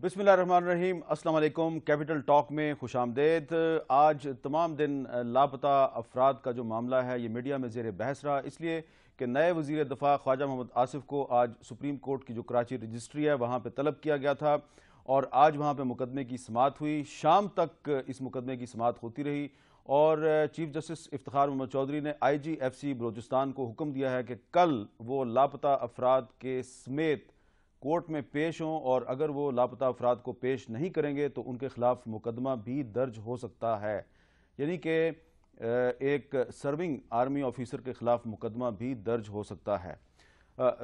بسم اللہ الرحمن الرحیم۔ السلام علیکم۔ کیپٹل ٹاک میں خوش آمدید۔ آج تمام دن لاپتہ افراد کا جو معاملہ ہے یہ میڈیا میں زیر بحث رہا، اس لیے کہ نئے وزیر دفاع خواجہ محمد آصف کو آج سپریم کورٹ کی جو کراچی رجسٹری ہے وہاں پہ طلب کیا گیا تھا اور آج وہاں پہ مقدمے کی سماعت ہوئی۔ شام تک اس مقدمے کی سماعت ہوتی رہی اور چیف جسٹس افتخار محمد چودھری نے IGFC بلوچستان کو حکم دیا ہے کہ کل وہ لاپتہ افراد کے سمیت کورٹ میں پیش ہوں، اور اگر وہ لاپتہ افراد کو پیش نہیں کریں گے تو ان کے خلاف مقدمہ بھی درج ہو سکتا ہے، یعنی کہ ایک سرونگ آرمی آفیسر کے خلاف مقدمہ بھی درج ہو سکتا ہے۔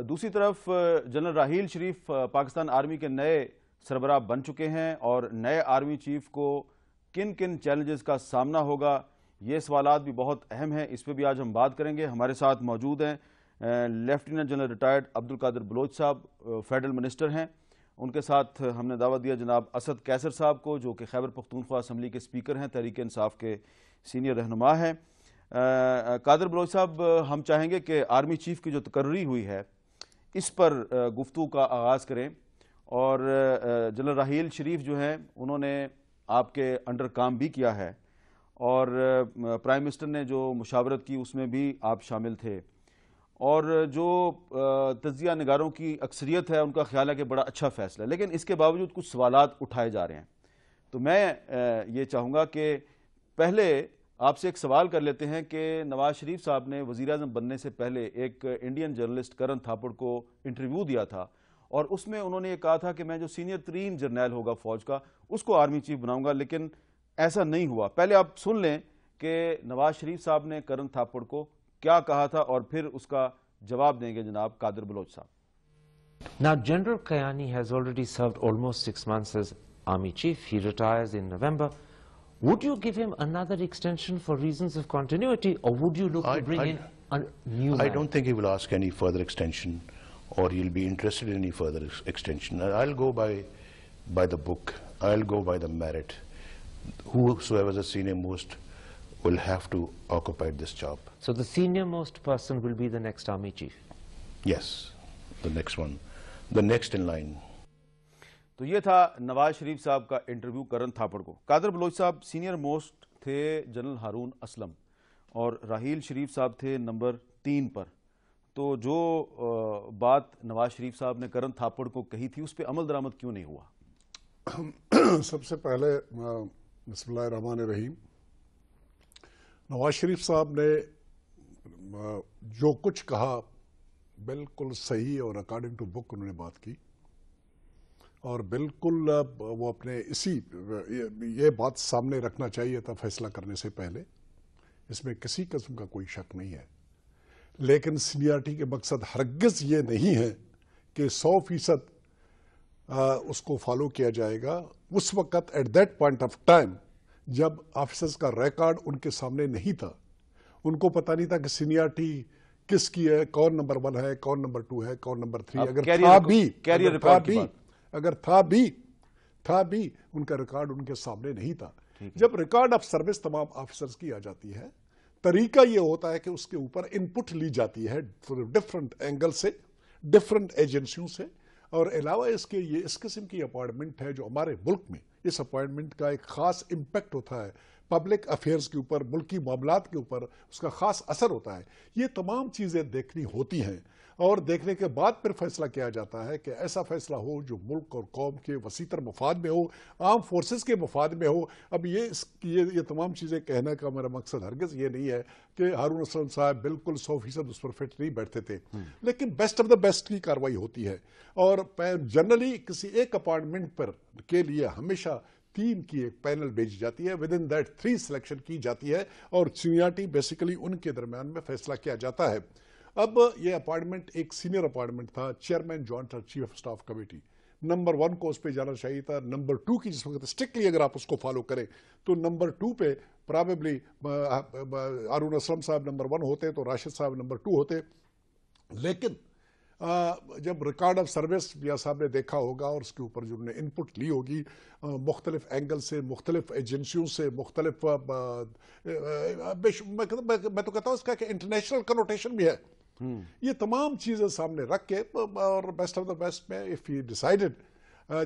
دوسری طرف جنرل راحیل شریف پاکستان آرمی کے نئے سربراہ بن چکے ہیں اور نئے آرمی چیف کو کن کن چیلنجز کا سامنا ہوگا، یہ سوالات بھی بہت اہم ہیں، اس پہ بھی آج ہم بات کریں گے۔ ہمارے ساتھ موجود ہیں lieutenant general retired Abdul Qadir Baloch صاحب، فیڈرل منسٹر ہیں۔ ان کے ساتھ ہم نے دعوت دیا جناب اسد کیسر صاحب کو، جو کہ خیبر پختونخوا اسمبلی کے سپیکر ہیں، تحریک انصاف کے سینئر رہنما ہیں۔ قادر بلوچ صاحب، ہم چاہیں گے کہ آرمی چیف کی جو تقرری ہوئی ہے اس پر گفتگو کا آغاز کریں، اور جنرل راحیل شریف جو ہیں انہوں نے آپ کے انڈر کام بھی کیا ہے اور پرائم منسٹر نے جو مشاورت کی اس میں بھی آپ شامل تھے، اور جو تجزیہ نگاروں کی اکثریت ہے ان کا خیال ہے کہ بڑا اچھا فیصلہ ہے، لیکن اس کے باوجود کچھ سوالات اٹھائے جا رہے ہیں۔ تو میں یہ چاہوں گا کہ پہلے آپ سے ایک سوال کر لیتے ہیں کہ نواز شریف صاحب نے وزیر اعظم بننے سے پہلے ایک انڈین جرنلسٹ کرن تھاپڑ کو انٹرویو دیا تھا، اور اس میں انہوں نے یہ کہا تھا کہ میں جو سینئر ترین جرنیل ہوگا فوج کا اس کو آرمی چیف بناؤں گا، لیکن ایسا نہیں ہوا۔ پہلے آپ سن لیں کہ نواز شریف صاحب نے کرن تھاپڑ کو کیا کہا تھا اور پھر اس کا جواب دیں گے جناب قادر بلوچ صاحب۔ Now, General Kayani has already served almost 6 months as Army Chief. He retires in November. Would you give him another extension for reasons of continuity, or would you look to bring in a new man? I don't think he will ask any further extension, or he'll be interested in any further extension. I'll go by the book. I'll go by the merit. Whosoever is the senior most will have to occupy this job. So the senior most person will be the next Army Chief? Yes, the next one, the next in line. تو یہ تھا نواز شریف صاحب کا interview کرن تھاپڑ کو۔ قادر بلوچ صاحب senior most تھے general Haroon Aslam, اور راحیل شریف صاحب تھے نمبر 3 پر، تو جو بات نواز شریف صاحب نے کرن تھاپڑ کو کہی تھی اس پہ عمل درآمد کیوں نہیں ہوا؟ سب سے پہلے بسم اللہ الرحمن الرحیم، نواز شریف صاحب نے جو کچھ کہا بالکل صحیح اور اکارڈنگ ٹو بک انہوں نے بات کی، اور بالکل وہ اپنے یہ بات سامنے رکھنا چاہیے تھا فیصلہ کرنے سے پہلے، اس میں کسی قسم کا کوئی شک نہیں ہے۔ لیکن سینیارٹی کے مقصد ہرگز یہ نہیں ہے کہ 100% اس کو فالو کیا جائے گا۔ اس وقت at that point of time جب آفیسرز کا ریکارڈ ان کے سامنے نہیں تھا، ان کو پتہ نہیں تھا کہ سینیارٹی کس کی ہے، کون نمبر 1 ہے، کون نمبر 2 ہے، کون نمبر 3، اگر تھا بھی ان کا ریکارڈ ان کے سامنے نہیں تھا۔ جب ریکارڈ آف سروس تمام آفیسرز کی آ جاتی ہے، طریقہ یہ ہوتا ہے کہ اس کے اوپر ان پٹ لی جاتی ہے ڈفرنٹ اینگل سے، ڈفرنٹ ایجنسیوں سے، اور علاوہ اس کے یہ اس قسم کی اپوائنٹمنٹ ہے جو ہمارے ملک میں اس اپوائنٹمنٹ کا ایک خاص امپیکٹ ہوتا ہے، پبلک افیئرز کے اوپر، ملکی معاملات کے اوپر اس کا خاص اثر ہوتا ہے۔ یہ تمام چیزیں دیکھنی ہوتی ہیں، اور دیکھنے کے بعد پھر فیصلہ کیا جاتا ہے کہ ایسا فیصلہ ہو جو ملک اور قوم کے وسیع مفاد میں ہو، عام فورسز کے مفاد میں ہو۔ اب یہ تمام چیزیں کہنے کا میرا مقصد ہرگز یہ نہیں ہے کہ ہارون اسلم صاحب بالکل 100% اس پر فٹ نہیں بیٹھتے تھے، لیکن بیسٹ آف دا بیسٹ کی کارروائی ہوتی ہے، اور جنرلی کسی ایک اپارٹمنٹ پر کے لیے ہمیشہ 3 کی ایک پینل بھیجی جاتی ہے، ود ان دیٹ 3 سلیکشن کی جاتی ہے، اور سینیارٹی بیسیکلی ان کے درمیان میں فیصلہ کیا جاتا ہے۔ اب یہ اپارٹمنٹ ایک سینئر اپارٹمنٹ تھا، chairman joint chief of staff committee, number 1 کو اس پہ جانا چاہیے تھا، نمبر 2 کی جس وقت اسٹرکٹلی اگر آپ اس کو فالو کریں تو نمبر 2 پہ پرابیبلی ہارون اسلم صاحب نمبر 1 ہوتے تو راشد صاحب نمبر 2 ہوتے۔ لیکن جب ریکارڈ آف سروس بیا صاحب نے دیکھا ہوگا اور اس کے اوپر جو انہوں نے ان پٹ لی ہوگی مختلف اینگل سے، مختلف ایجنسیوں سے، مختلف میں تو کہتا ہوں اس کا کہ انٹرنیشنل کنوٹیشن بھی ہے، یہ تمام چیزیں سامنے رکھ کے، اور بیسٹ آف دا بیسٹ میں if he decided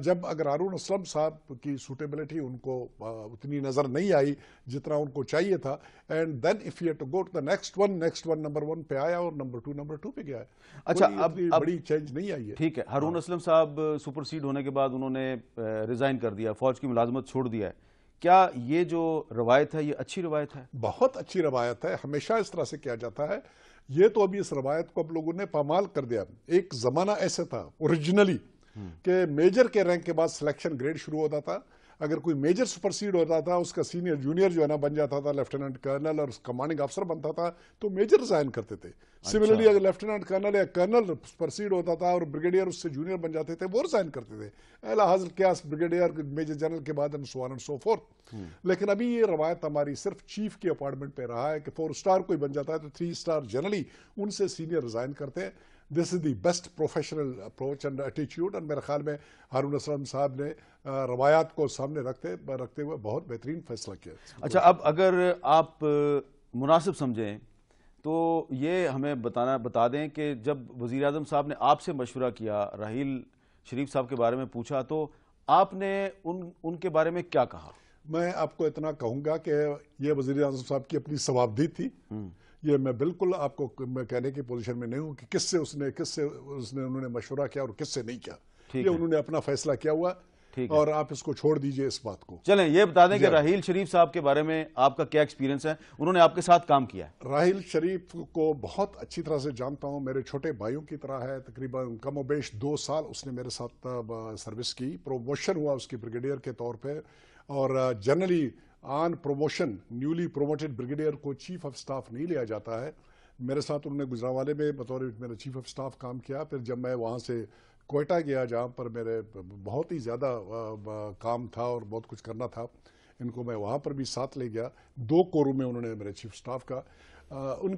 جب اگر ہارون اسلم صاحب کی سوٹیبلٹی ان کو اتنی نظر نہیں آئی جتنا ان کو چاہیے تھا، and then if you to go to the next one number 1 پہ آیا اور نمبر 2 پہ گیا ہے. اچھا اب بڑی چینج نہیں آئی ہے. ٹھیک ہے، ہارون اسلم صاحب سپر سیڈ ہونے کے بعد انہوں نے ریزائن کر دیا، فوج کی ملازمت چھوڑ دیا ہے. کیا یہ جو روایت ہے یہ اچھی روایت ہے؟ بہت اچھی روایت ہے، ہمیشہ اس طرح سے کیا جاتا ہے. یہ تو ابھی اس روایت کو اب لوگوں نے پامال کر دیا. ایک زمانہ ایسے تھا اوریجنلی کہ میجر کے رینک کے بعد سلیکشن گریڈ شروع ہوتا تھا. اگر کوئی میجر سپر سیڈ ہوتا تھا، اس کا سینئر جونیئر جو ہے نا بن جاتا تھا، لیفٹیننٹ کرنل اور کمانڈنگ افسر بنتا تھا، تو میجر ریزائن کرتے تھے. سملرلی اگر لیفٹیننٹ کرنل یا کرنل سپر سیڈ ہوتا تھا اور بریگیڈیئر اس سے جونیئر بن جاتے تھے، وہ ریزائن کرتے تھے. اعلی حاضر قیاس بریگیڈیئر میجر جنرل کے بعد سو آن اینڈ سو فورتھ. لیکن ابھی یہ روایت ہماری صرف چیف کی اپارٹمنٹ پہ رہا ہے کہ 4 اسٹار کوئی بن جاتا ہے تو 3 اسٹار جنرلی ان سے سینئر ریزائن کرتے ہیں. This is the best professional approach and ایٹیچیوڈ. اور میرے خیال میں ہارون اسلم صاحب نے روایات کو سامنے رکھتے ہوئے بہت بہترین فیصلہ کیا. اچھا، اب اگر آپ مناسب سمجھیں تو یہ ہمیں بتا دیں کہ جب وزیر اعظم صاحب نے آپ سے مشورہ کیا، راحیل شریف صاحب کے بارے میں پوچھا، تو آپ نے ان کے بارے میں کیا کہا؟ میں آپ کو اتنا کہوں گا کہ یہ وزیر اعظم صاحب کی اپنی ثوابدید تھی. یہ میں بالکل آپ کو میں کہنے کی پوزیشن میں نہیں ہوں کہ کس سے انہوں نے مشورہ کیا اور کس سے نہیں کیا. یہ انہوں نے اپنا فیصلہ کیا ہوا اور آپ اس کو چھوڑ دیجئے اس بات کو. چلیں یہ بتا دیں کہ راحیل شریف صاحب کے بارے میں آپ کا کیا ایکسپیرینس ہے؟ انہوں نے آپ کے ساتھ کام کیا ہے. راحیل شریف کو بہت اچھی طرح سے جانتا ہوں، میرے چھوٹے بھائیوں کی طرح ہے. تقریباً کم و بیش 2 سال اس نے میرے ساتھ سروس کی. پروموشن ہوا اس کی بریگیڈیئر کے طور پہ، اور generally on promotion newly promoted brigadier کو چیف آف سٹاف نہیں لیا جاتا ہے. میرے ساتھ انہوں نے گجرانوالے میں بطور میرا چیف آف سٹاف کام کیا. پھر جب میں وہاں سے کوئٹہ گیا جہاں پر میرے بہت ہی زیادہ کام تھا اور بہت کچھ کرنا تھا، ان کو میں وہاں پر بھی ساتھ لے گیا. 2 کوروں میں انہوں نے میرے چیف سٹاف کا. ان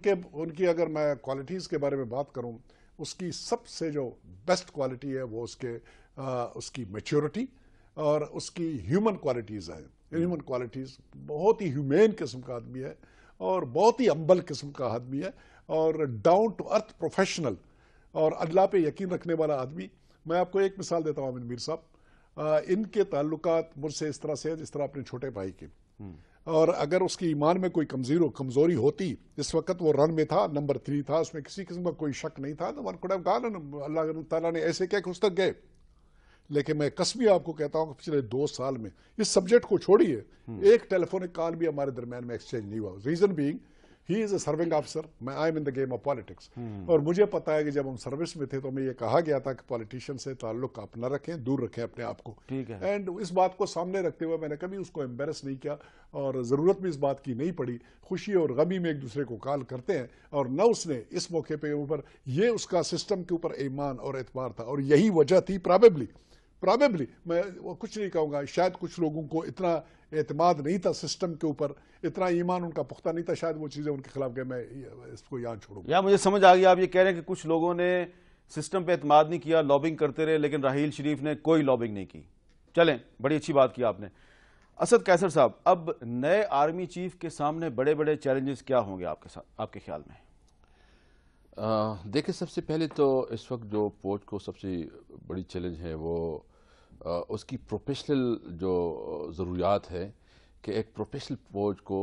کی اگر میں کوالٹیز کے بارے میں بات کروں، اس کی سب سے جو بیسٹ کوالٹی ہے وہ اس کی میچورٹی اور اس کی ہیومن کوالٹیز ہیں. ہیومن کوالٹیز، بہت ہی ہیومین قسم کا آدمی ہے اور بہت ہی ہمبل قسم کا آدمی ہے اور ڈاؤن ٹو ارتھ پروفیشنل اور اللہ پہ یقین رکھنے والا آدمی. میں آپ کو ایک مثال دیتا ہوں. امین میر صاحب، ان کے تعلقات مجھ سے اس طرح سے جس طرح اپنے چھوٹے بھائی کے، اور اگر اس کی ایمان میں کوئی کمزوری ہوتی، اس وقت وہ رن میں تھا، نمبر 3 تھا، اس میں کسی قسم کا کوئی شک نہیں تھا، تو ون کوڈ ہیو گون. اللہ تعالیٰ نے ایسے کیا کہ اس تک گئے. لیکن میں قسمی آپ کو کہتا ہوں کہ پچھلے 2 سال میں اس سبجیکٹ کو چھوڑیے، ایک ٹیلی فونک کال بھی ہمارے درمیان میں ایکسچینج نہیں ہوا. Reason being he is a serving officer, I am in the game of politics. اور مجھے پتا ہے کہ جب ہم سروس میں تھے تو ہمیں یہ کہا گیا تھا کہ پالیٹیشین سے تعلق آپ نہ رکھیں، دور رکھیں اپنے آپ کو. اینڈ اس بات کو سامنے رکھتے ہوئے میں نے کبھی اس کو ایمبیرس نہیں کیا اور ضرورت بھی اس بات کی نہیں پڑی. خوشی اور غمی میں ایک دوسرے کو کال کرتے ہیں، اور نہ اس نے اس موقع پہ اوپر یہ اس کا سسٹم کے اوپر ایمان اور اعتبار تھا. اور یہی وجہ تھی پرابیبلی میں کچھ نہیں کہوں گا، شاید کچھ لوگوں کو اتنا اعتماد نہیں تھا سسٹم کے اوپر، اتنا ایمان ان کا پختہ نہیں تھا، شاید وہ چیزیں ان کے خلاف گئے. میں اس کو یاد چھوڑوں گا. یا مجھے سمجھ آ گیا آپ یہ کہہ رہے ہیں کہ کچھ لوگوں نے سسٹم پہ اعتماد نہیں کیا، لابنگ کرتے رہے، لیکن راحیل شریف نے کوئی لابنگ نہیں کی. چلیں، بڑی اچھی بات کی آپ نے. اسد قیصر صاحب، اب نئے آرمی چیف کے سامنے بڑے بڑے چیلنجز کیا ہوں گے آپ کے خیال میں؟ دیکھیں، سب سے پہلے تو اس وقت جو فوج کو سب سے بڑی چیلنج ہے وہ اس کی پروفیشنل جو ضروریات ہے کہ ایک پروفیشنل فوج کو،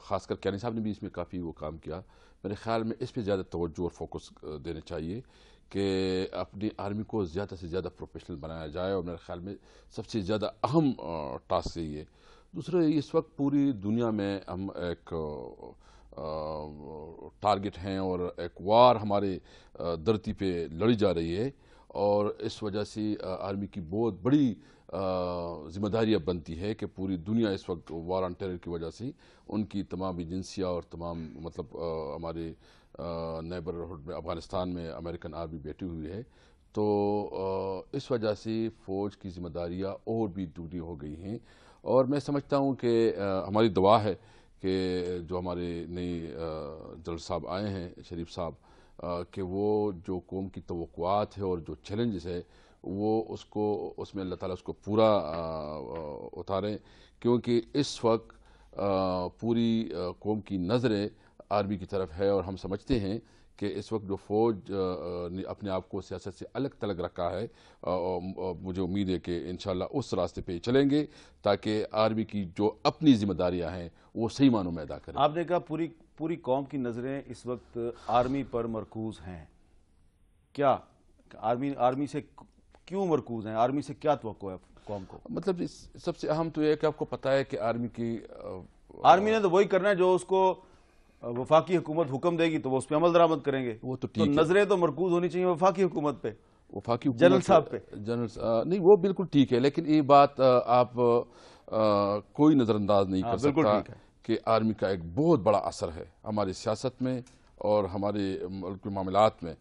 خاص کر کیانی صاحب نے بھی اس میں کافی وہ کام کیا. میرے خیال میں اس پہ زیادہ توجہ اور فوکس دینا چاہیے کہ اپنی آرمی کو زیادہ سے زیادہ پروفیشنل بنایا جائے، اور میرے خیال میں سب سے زیادہ اہم ٹاسک یہی ہے. دوسرا، اس وقت پوری دنیا میں ہم ایک ٹارگٹ ہیں اور ایک وار ہمارے دھرتی پہ لڑی جا رہی ہے، اور اس وجہ سے آرمی کی بہت بڑی ذمہ داری اب بنتی ہے کہ پوری دنیا اس وقت وار آن ٹیرر کی وجہ سے ان کی تمام ایجنسیاں اور تمام ہمارے نیبرہڈ میں افغانستان میں امریکن آرمی بیٹھی ہوئی ہے، تو اس وجہ سے فوج کی ذمہ داریاں اور بھی دوگنی ہو گئی ہیں. اور میں سمجھتا ہوں کہ ہماری دعا ہے کہ جو ہمارے نئے جنرل صاحب آئے ہیں، شریف صاحب، کہ وہ جو قوم کی توقعات ہے اور جو چیلنجز ہے وہ اس میں اللہ تعالیٰ اس کو پورا اتاریں، کیونکہ اس وقت پوری قوم کی نظریں آرمی کی طرف ہے، اور ہم سمجھتے ہیں کہ اس وقت جو فوج نے اپنے آپ کو سیاست سے الگ تلگ رکھا ہے، مجھے امید ہے کہ انشاءاللہ اس راستے پہ چلیں گے تاکہ آرمی کی جو اپنی ذمہ داریاں ہیں وہ صحیح معنوں میں ادا کریں۔ آپ نے کہا پوری قوم کی نظریں اس وقت آرمی پر مرکوز ہیں، کیا آرمی سے کیوں مرکوز ہیں؟ آرمی سے کیا توقع ہے قوم کو؟ مطلب سب سے اہم تو یہ ہے کہ آپ کو پتہ ہے کہ آرمی نے تو وہی کرنا ہے جو اس کو وفاقی حکومت حکم دے گی تو وہ اس پہ عمل درآمد کریں گے، وہ تو تو نظریں تو مرکوز ہونی چاہیے وفاقی حکومت پہ، وفاقی حکومت جنرل صاحب پہ۔ نہیں وہ بالکل ٹھیک ہے، لیکن یہ بات آپ کوئی نظر انداز نہیں کر سکتا کہ آرمی کا ایک بہت بڑا اثر ہے ہماری سیاست میں اور ہمارے ملک کے معاملات میں۔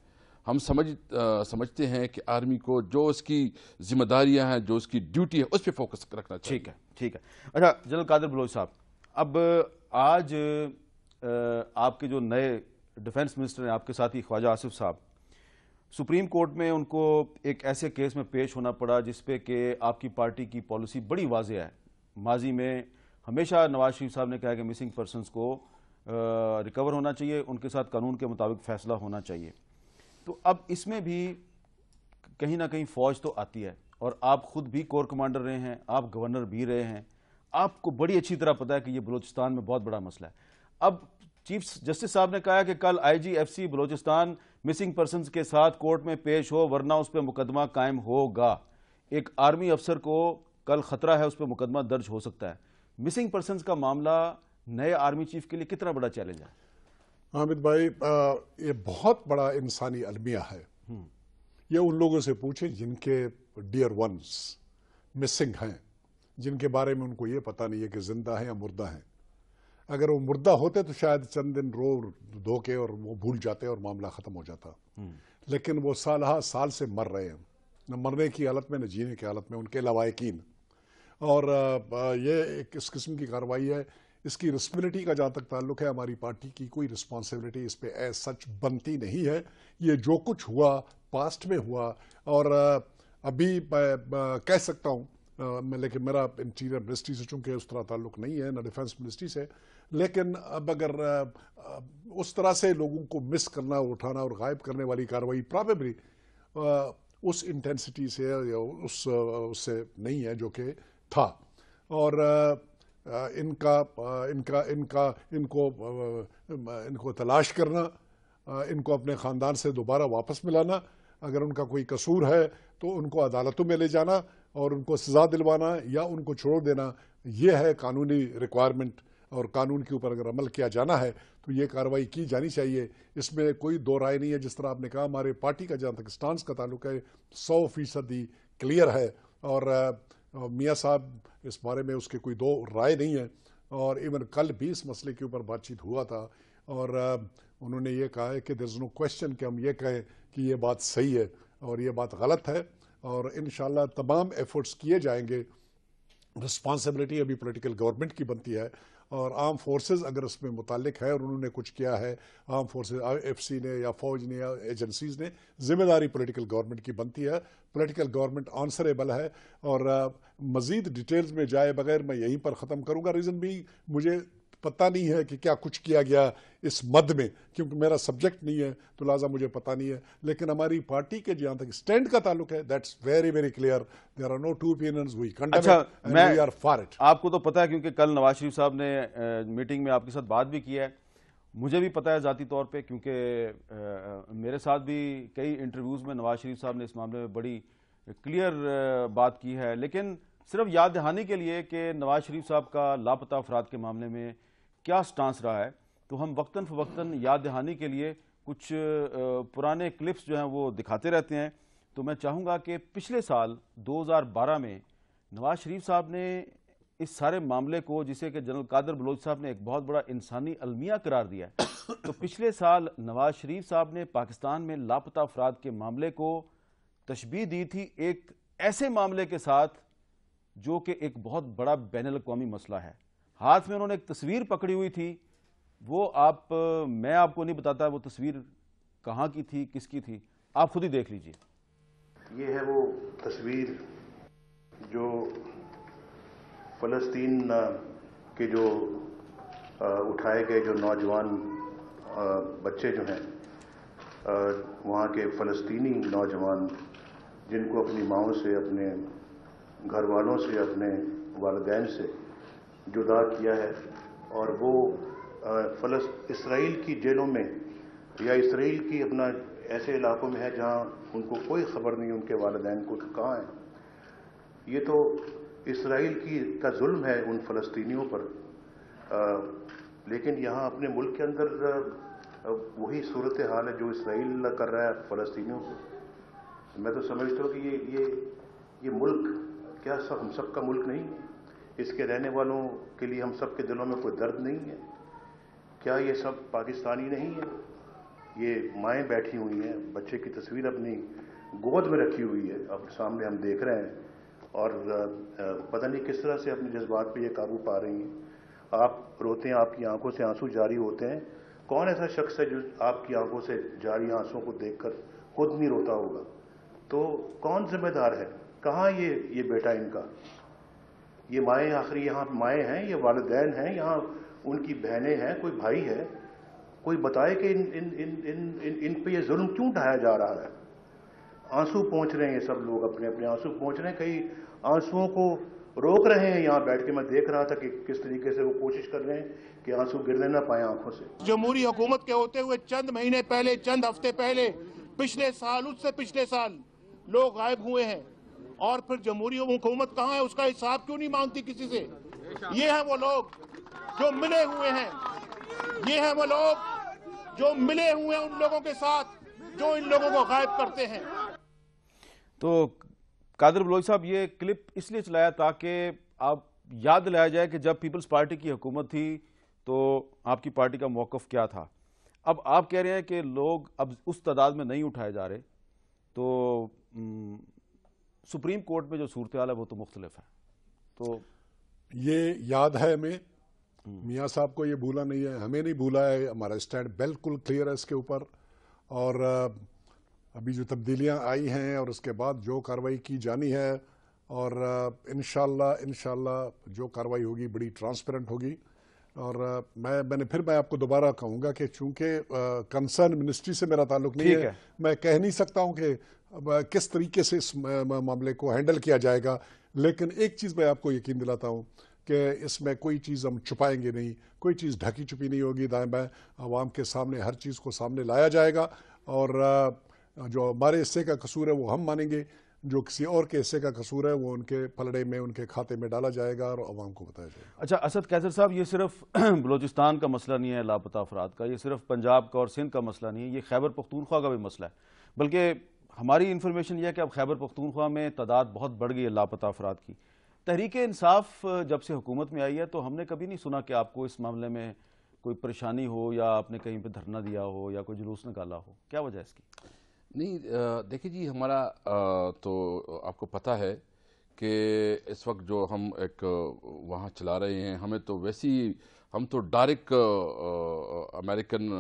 ہم سمجھتے ہیں کہ آرمی کو جو اس کی ذمہ داریاں ہیں، جو اس کی ڈیوٹی ہے، اس پہ فوکس رکھنا چاہیے۔ ٹھیک ہے۔ اچھا جنرل قادر بلوچ صاحب، اب آج آپ کے جو نئے ڈیفنس منسٹر ہیں، آپ کے ساتھی خواجہ آصف صاحب، سپریم کورٹ میں ان کو ایک ایسے کیس میں پیش ہونا پڑا جس پہ کہ آپ کی پارٹی کی پالیسی بڑی واضح ہے۔ ماضی میں ہمیشہ نواز شریف صاحب نے کہا کہ مسنگ پرسنز کو ریکور ہونا چاہیے، ان کے ساتھ قانون کے مطابق فیصلہ ہونا چاہیے۔ تو اب اس میں بھی کہیں نہ کہیں فوج تو آتی ہے، اور آپ خود بھی کور کمانڈر رہے ہیں، آپ گورنر بھی رہے ہیں، آپ کو بڑی اچھی طرح پتہ ہے کہ یہ بلوچستان میں بہت بڑا مسئلہ ہے۔ اب چیف جسٹس صاحب نے کہا کہ کل I G F C Balochistan missing persons کے ساتھ کورٹ میں پیش ہو ورنہ اس پہ مقدمہ قائم ہوگا۔ ایک آرمی افسر کو کل خطرہ ہے، اس پہ مقدمہ درج ہو سکتا ہے۔ مسنگ پرسنز کا معاملہ نئے آرمی چیف کے لیے کتنا بڑا چیلنج ہے؟ حامد بھائی، یہ بہت بڑا انسانی المیہ ہے۔ یہ ان لوگوں سے پوچھیں جن کے ڈیئر ونز مسنگ ہیں، جن کے بارے میں ان کو یہ پتہ نہیں ہے کہ زندہ ہیں یا مردہ ہیں۔ اگر وہ مردہ ہوتے تو شاید چند دن رو دھو کے اور وہ بھول جاتے اور معاملہ ختم ہو جاتا، لیکن وہ سالہ سال سے مر رہے ہیں، نہ مرنے کی حالت میں نہ جینے کی حالت میں، ان کے لوائقین۔ اور یہ ایک اس قسم کی کارروائی ہے، اس کی رسپانسبلٹی کا جہاں تک تعلق ہے، ہماری پارٹی کی کوئی رسپانسبلٹی اس پہ ایز سچ بنتی نہیں ہے۔ یہ جو کچھ ہوا پاسٹ میں ہوا، اور ابھی کہہ سکتا ہوں، لیکن میرا انٹیریئر منسٹری سے چونکہ اس طرح تعلق نہیں ہے، نہ ڈیفنس منسٹری سے، لیکن اب اگر اس طرح سے لوگوں کو مس کرنا، اٹھانا اور غائب کرنے والی کارروائی پرابیبلی اس انٹینسٹی سے یا اس سے نہیں ہے جو کہ تھا، اور ان کو تلاش کرنا، ان کو اپنے خاندان سے دوبارہ واپس ملانا، اگر ان کا کوئی قصور ہے تو ان کو عدالتوں میں لے جانا اور ان کو سزا دلوانا یا ان کو چھوڑ دینا، یہ ہے قانونی ریکوائرمنٹ، اور قانون کے اوپر اگر عمل کیا جانا ہے تو یہ کارروائی کی جانی چاہیے۔ اس میں کوئی دو رائے نہیں ہے۔ جس طرح آپ نے کہا، ہمارے پارٹی کا جہاں تک سٹانس کا تعلق ہے 100% کلیئر ہے، اور میاں صاحب اس بارے میں اس کے کوئی دو رائے نہیں ہے، اور ایون کل بھی اس مسئلے کے اوپر بات چیت ہوا تھا، اور انہوں نے یہ کہا ہے کہ there is no question کہ ہم یہ کہیں کہ یہ بات صحیح ہے اور یہ بات غلط ہے، اور انشاءاللہ تمام ایفرٹس کیے جائیں گے۔ رسپانسبلٹی ابھی پولیٹیکل گورنمنٹ کی بنتی ہے، اور آرم فورسز اگر اس میں متعلق ہے اور انہوں نے کچھ کیا ہے، آرم فورسز ایف سی نے یا فوج نے یا ایجنسیز نے، ذمہ داری پولیٹیکل گورنمنٹ کی بنتی ہے۔ پولیٹیکل گورنمنٹ آنسریبل ہے، اور مزید ڈیٹیلز میں جائے بغیر میں یہیں پر ختم کروں گا۔ ریزن بھی مجھے پتہ نہیں ہے کہ کیا کچھ کیا گیا اس مد میں، کیونکہ میرا سبجیکٹ نہیں ہے تو لہٰذا مجھے پتہ نہیں ہے، لیکن ہماری پارٹی کے جہاں تک سٹینڈ کا تعلق ہے that's very very clear, there are no two opinions, we condemn it and we are for it. آپ کو تو پتہ ہے کیونکہ کل نواز شریف صاحب نے میٹنگ میں آپ کے ساتھ بات بھی کی ہے، مجھے بھی پتہ ہے ذاتی طور پہ، کیونکہ میرے ساتھ بھی کئی انٹرویوز میں نواز شریف صاحب نے اس معاملے میں بڑی کلیئر بات کی ہے، لیکن صرف یاد دہانی کے لیے کہ نواز شریف صاحب کا لاپتہ افراد کے معاملے میں کیا سٹانس رہا ہے، تو ہم وقتاً فوقتاً یاد دہانی کے لیے کچھ پرانے کلپس جو ہیں وہ دکھاتے رہتے ہیں۔ تو میں چاہوں گا کہ پچھلے سال 2012 میں نواز شریف صاحب نے اس سارے معاملے کو، جسے کہ جنرل قادر بلوچ صاحب نے ایک بہت بڑا انسانی المیہ قرار دیا ہے، تو پچھلے سال نواز شریف صاحب نے پاکستان میں لاپتہ افراد کے معاملے کو تشبیہ دی تھی ایک ایسے معاملے کے ساتھ جو کہ ایک بہت بڑا بین الاقوامی مسئلہ ہے۔ ہاتھ میں انہوں نے ایک تصویر پکڑی ہوئی تھی، وہ میں آپ کو نہیں بتاتا وہ تصویر کہاں کی تھی، کس کی تھی، آپ خود ہی دیکھ لیجئے۔ یہ ہے وہ تصویر جو فلسطین کے جو اٹھائے گئے جو نوجوان بچے جو ہیں وہاں کے فلسطینی نوجوان جن کو اپنی ماؤں سے، اپنے گھر والوں سے، اپنے والدین سے جدا کیا ہے، اور وہ اسرائیل کی جیلوں میں یا اسرائیل کی اپنا ایسے علاقوں میں ہے جہاں ان کو کوئی خبر نہیں ان کے والدین کو کہاں ہیں۔ یہ تو اسرائیل کا ظلم ہے ان فلسطینیوں پر، لیکن یہاں اپنے ملک کے اندر وہی صورتحال ہے جو اسرائیل کر رہا ہے فلسطینیوں کو۔ میں تو سمجھتا ہوں کہ یہ ملک کیا ہم سب کا ملک نہیں ہے؟ اس کے رہنے والوں کے لیے ہم سب کے دلوں میں کوئی درد نہیں ہے؟ کیا یہ سب پاکستانی نہیں ہے؟ یہ مائیں بیٹھی ہوئی ہیں، بچے کی تصویر اپنی گود میں رکھی ہوئی ہے، اب سامنے ہم دیکھ رہے ہیں، اور پتہ نہیں کس طرح سے اپنے جذبات پہ یہ قابو پا رہی ہیں۔ آپ روتے ہیں، آپ کی آنکھوں سے آنسو جاری ہوتے ہیں۔ کون ایسا شخص ہے جو آپ کی آنکھوں سے جاری آنسوں کو دیکھ کر خود نہیں روتا ہوگا؟ تو کون ذمہ دار ہے؟ کہاں یہ بیٹا ان کا؟ یہ مائیں آخری یہاں مائیں ہیں، یہ والدین ہیں، یہاں ان کی بہنیں ہیں، کوئی بھائی ہے، کوئی بتائے کہ ان پہ یہ ظلم کیوں ڈھایا جا رہا ہے؟ آنسو پہنچ رہے ہیں یہ سب لوگ، اپنے اپنے آنسو پہنچ رہے ہیں، کئی آنسوؤں کو روک رہے ہیں۔ یہاں بیٹھ کے میں دیکھ رہا تھا کہ کس طریقے سے وہ کوشش کر رہے ہیں کہ آنسو گرنے نہ پائیں آنکھوں سے۔ جمہوری حکومت کے ہوتے ہوئے چند مہینے پہلے، چند ہفتے پہلے، پچھلے سال، اس سے پچھلے سال لوگ غائب ہوئے ہیں، اور پھر جمہوری حکومت کہاں ہے؟ اس کا حساب کیوں نہیں مانگتی کسی سے؟ یہ ہیں وہ لوگ جو ملے ہوئے ہیں، یہ ہیں وہ لوگ جو ملے ہوئے ہیں ان لوگوں کے ساتھ جو ان لوگوں کو غائب کرتے ہیں۔ تو قادر بلوچ صاحب، یہ کلپ اس لیے چلایا تاکہ آپ یاد دلایا جائے کہ جب پیپلز پارٹی کی حکومت تھی تو آپ کی پارٹی کا موقف کیا تھا۔ اب آپ کہہ رہے ہیں کہ لوگ اب اس تعداد میں نہیں اٹھائے جا رہے، تو سپریم کورٹ میں جو صورتحال ہے وہ تو مختلف ہے۔ تو یہ یاد ہے ہمیں، میاں صاحب کو یہ بھولا نہیں ہے، ہمیں نہیں بھولا ہے، ہمارا اسٹینڈ بالکل کلیئر ہے اس کے اوپر، اور ابھی جو تبدیلیاں آئی ہیں اور اس کے بعد جو کارروائی کی جانی ہے، اور انشاءاللہ جو کارروائی ہوگی بڑی ٹرانسپیرنٹ ہوگی۔ اور میں آپ کو دوبارہ کہوں گا کہ چونکہ کنسرن منسٹری سے میرا تعلق نہیں ہے، میں کہہ نہیں سکتا ہوں کہ کس طریقے سے اس معاملے کو ہینڈل کیا جائے گا، لیکن ایک چیز میں آپ کو یقین دلاتا ہوں کہ اس میں کوئی چیز ہم چھپائیں گے نہیں، کوئی چیز ڈھکی چھپی نہیں ہوگی، دائیں بائیں عوام کے سامنے ہر چیز کو سامنے لایا جائے گا، اور جو ہمارے حصے کا قصور ہے وہ ہم مانیں گے، جو کسی اور کے حصے کا قصور ہے وہ ان کے پلڑے میں، ان کے کھاتے میں ڈالا جائے گا اور عوام کو بتایا جائے گا۔ اچھا اسد قیصر صاحب، یہ صرف بلوچستان کا مسئلہ نہیں ہے لاپتہ افراد کا، یہ صرف پنجاب کا اور سندھ کا مسئلہ نہیں ہے، یہ خیبر پختونخوا کا بھی مسئلہ ہے، بلکہ ہماری انفارمیشن یہ ہے کہ اب خیبر پختونخوا میں تعداد بہت بڑھ گئی ہے لاپتہ افراد کی۔ تحریک انصاف جب سے حکومت میں آئی ہے تو ہم نے کبھی نہیں سنا کہ آپ کو اس معاملے میں کوئی پریشانی ہو، یا آپ نے کہیں پہ دھرنا دیا ہو، یا کوئی جلوس نکالا ہو، کیا وجہ ہے اس کی؟ نہیں، دیکھیے جی، ہمارا تو آپ کو پتہ ہے کہ اس وقت جو ہم ایک وہاں چلا رہے ہیں، ہمیں تو ویسی ہم تو ڈائریکٹ امریکن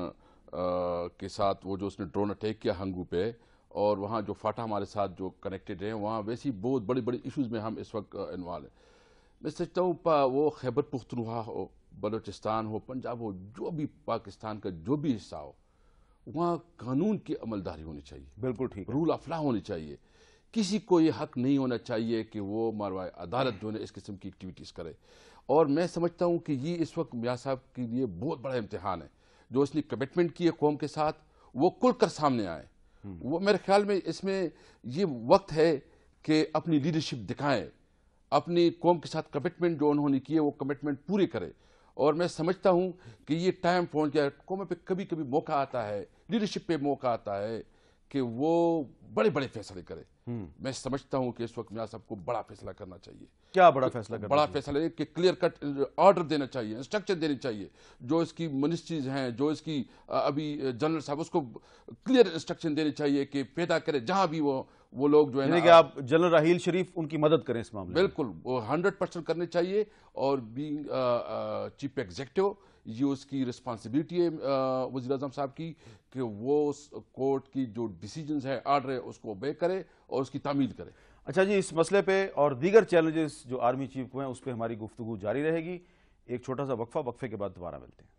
کے ساتھ وہ جو اس نے ڈرون اٹیک کیا ہنگو پہ، اور وہاں جو فاٹا ہمارے ساتھ جو کنیکٹڈ ہیں، وہاں ویسی بہت بڑی بڑی ایشوز میں ہم اس وقت انوالو ہیں۔ میں سمجھتا ہوں وہ خیبر پختونخوا ہو، بلوچستان ہو، پنجاب ہو، جو بھی پاکستان کا جو بھی حصہ ہو، وہاں قانون کی عملداری ہونی چاہیے، بالکل ٹھیک، رول آف لا ہونی چاہیے۔ کسی کو یہ حق نہیں ہونا چاہیے کہ وہ ماروائے عدالت جو ہے اس قسم کی ایکٹیویٹیز کرے، اور میں سمجھتا ہوں کہ یہ اس وقت میاں صاحب کے لیے بہت بڑا امتحان ہے۔ جو اس نے کمٹمنٹ کی ہے قوم کے ساتھ، وہ کھل کر سامنے آئے۔ وہ میرے خیال میں اس میں یہ وقت ہے کہ اپنی لیڈرشپ دکھائیں، اپنی قوم کے ساتھ کمٹمنٹ جو انہوں نے کی ہے وہ کمٹمنٹ پوری کرے، اور میں سمجھتا ہوں کہ یہ ٹائم پہنچ گیا۔ قوم پہ کبھی کبھی موقع آتا ہے، لیڈرشپ پہ موقع آتا ہے کہ وہ بڑے بڑے فیصلے کرے۔ میں سمجھتا ہوں کہ اس وقت میاں صاحب کو بڑا فیصلہ کرنا چاہیے۔ کیا بڑا فیصلہ کرنا؟ بڑا فیصلہ ہے کہ کلیئر کٹ آرڈر دینا چاہیے، انسٹرکشن دینی چاہیے، جو اس کی منسٹریز ہیں، جو اس کی ابھی جنرل صاحب، اس کو کلیئر انسٹرکشن دینی چاہیے کہ پیدا کرے جہاں بھی وہ لوگ جو ہے یعنی کہ آپ جنرل راحیل شریف ان کی مدد کریں اس معاملے میں۔ بالکل، وہ 100% کرنے چاہیے، اور بینگ چیف ایگزیکٹو یہ اس کی رسپانسبلٹی ہے وزیر اعظم صاحب کی کہ وہ اس کورٹ کی جو ڈیسیجنز ہے، آرڈر ہے، اس کو اوبے کرے اور اس کی تعمیل کرے۔ اچھا جی، اس مسئلے پہ اور دیگر چیلنجز جو آرمی چیف کو ہیں اس پہ ہماری گفتگو جاری رہے گی۔ ایک چھوٹا سا وقفہ، وقفے کے بعد دوبارہ ملتے ہیں۔